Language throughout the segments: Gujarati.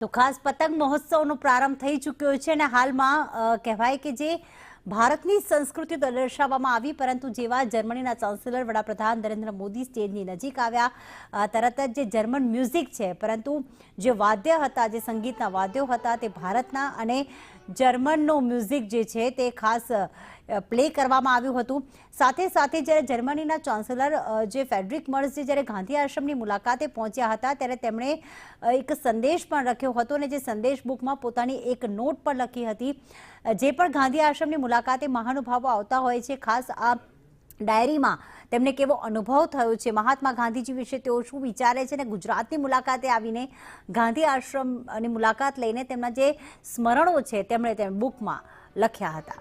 તો ખાસ પતંગ મહોત્સવનો પ્રારંભ થઈ ચૂક્યો છે અને હાલમાં કહેવાય કે જે ભારતની સંસ્કૃતિ દર્શાવવામાં આવી, પરંતુ જેવા જર્મનીના ચાન્સેલર વડાપ્રધાન નરેન્દ્ર મોદી સ્ટેજની નજીક આવ્યા તરત જ જે જર્મન મ્યુઝિક છે, પરંતુ જે વાદ્ય હતા, જે સંગીતના વાદ્યો હતા, તે ભારતના અને જર્મનનો મ્યુઝિક જે છે તે ખાસ પ્લે કરવામાં આવ્યું હતું। સાથે સાથે જ્યારે જર્મનીના ચાન્સેલર જે ફ્રેડરિક મર્ઝ જ્યારે ગાંધી આશ્રમની મુલાકાતે પહોંચ્યા હતા, ત્યારે તેમણે એક સંદેશ પણ લખ્યો હતો અને જે સંદેશ બુકમાં પોતાની એક નોટ પણ લખી હતી। જે પણ ગાંધી આશ્રમની મુલાકાતે મહાનુભાવો આવતા હોય છે, ખાસ આ ડાયરીમાં તેમને કેવો અનુભવ થયો છે, મહાત્મા ગાંધીજી વિશે તેઓ શું વિચારે છે, અને ગુજરાતની મુલાકાતે આવીને ગાંધી આશ્રમની મુલાકાત લઈને તેમના જે સ્મરણો છે તેમણે બુકમાં લખ્યા હતા।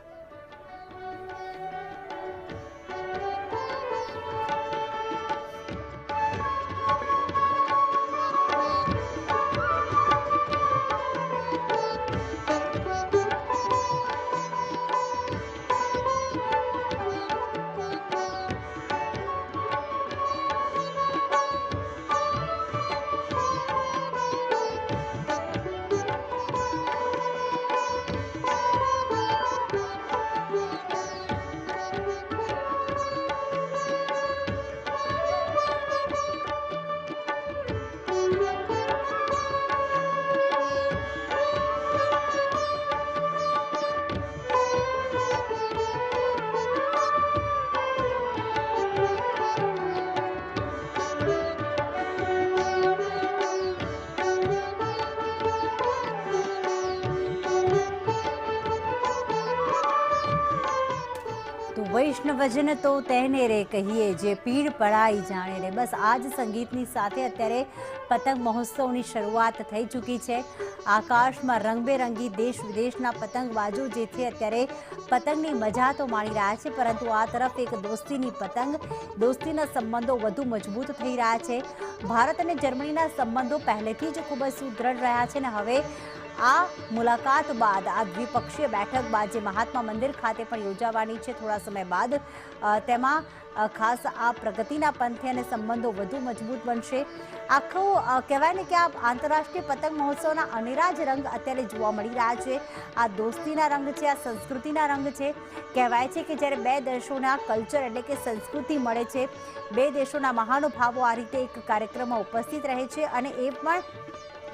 વૈષ્ણવજન તો તેને રે કહીએ, જે પીડ પડાઈ જાણે રે। બસ આ જ સંગીતની સાથે અત્યારે પતંગ મહોત્સવની શરૂઆત થઈ ચૂકી છે। આકાશમાં રંગબેરંગી દેશ વિદેશના પતંગબાજો જે છે અત્યારે પતંગની મજા તો માણી રહ્યા છે, પરંતુ આ તરફ એક દોસ્તીની પતંગ, દોસ્તીના સંબંધો વધુ મજબૂત થઈ રહ્યા છે। ભારત અને જર્મનીના સંબંધો પહેલેથી જ ખૂબ જ સુદૃઢ રહ્યા છે અને હવે આ મુલાકાત બાદ, આ દ્વિપક્ષીય બેઠક બાદ જે મહાત્મા મંદિર ખાતે પણ યોજાવાની છે થોડા સમય બાદ, તેમાં ખાસ આ પ્રગતિના પંથે અને સંબંધો વધુ મજબૂત બનશે। આખું કહેવાય ને કે આ આંતરરાષ્ટ્રીય પતંગ મહોત્સવના અનેરા જ રંગ અત્યારે જોવા મળી રહ્યા છે। આ દોસ્તીના રંગ છે, આ સંસ્કૃતિના રંગ છે। કહેવાય છે કે જ્યારે બે દેશોના કલ્ચર એટલે કે સંસ્કૃતિ મળે છે, બે દેશોના મહાનુભાવો આ રીતે એક કાર્યક્રમમાં ઉપસ્થિત રહે છે, અને એ પણ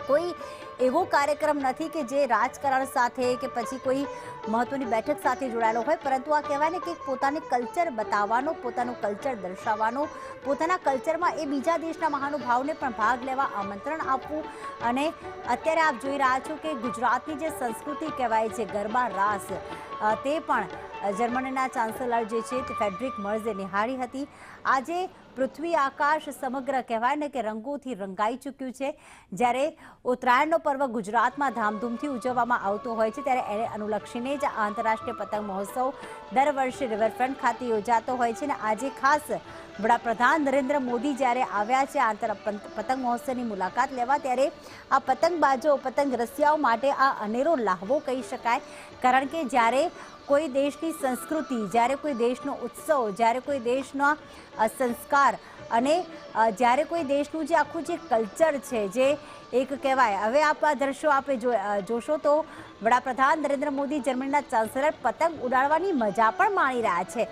કોઈ એવો કાર્યક્રમ નથી કે જે રાજકારણ સાથે કે પછી કોઈ મહત્વની બેઠક સાથે જોડાયેલો હોય, પરંતુ આ કહેવાય ને કે પોતાની કલ્ચર બતાવવાનો, પોતાનું કલ્ચર દર્શાવવાનો, પોતાના કલ્ચરમાં એ બીજા દેશના મહાનુભાવને પણ ભાગ લેવા આમંત્રણ આપવું। અને અત્યારે આપ જોઈ રહ્યા છો કે ગુજરાતની જે સંસ્કૃતિ કહેવાય છે, ગરબા રાસ, તે પણ જર્મનીના ચાન્સેલર જે છે તે ફ્રેડરિક મર્ઝે નિહાળી હતી। આજે પૃથ્વી આકાશ સમગ્ર કહેવાય ને કે રંગોથી રંગાઈ ચૂક્યું છે। જ્યારે ઉત્તરાયણનો પર્વ ગુજરાતમાં ધામધૂમથી ઉજવવામાં આવતો હોય છે, ત્યારે એને અનુલક્ષીને જ આંતરરાષ્ટ્રીય પતંગ મહોત્સવ દર વર્ષે રિવરફ્રન્ટ ખાતે યોજાતો હોય છે। અને આજે ખાસ વડાપ્રધાન નરેન્દ્ર મોદી જ્યારે આવ્યા છે પતંગ મહોત્સવની મુલાકાત લેવા, ત્યારે આ પતંગબાજો, પતંગ રસિયાઓ માટે આ અનેરો લાહવો કહી શકાય। કારણ કે જ્યારે કોઈ દેશની સંસ્કૃતિ, જ્યારે કોઈ દેશનો ઉત્સવ, જ્યારે કોઈ દેશના સંસ્કાર અને જ્યારે કોઈ દેશનું જે આખું જે કલ્ચર છે, જે એક કહેવાય, હવે આપ આ દ્રશ્યો આપે જોશો તો વડાપ્રધાન નરેન્દ્ર મોદી જર્મનીના ચાન્સેલર પતંગ ઉડાડવાની મજા પણ માણી રહ્યા છે।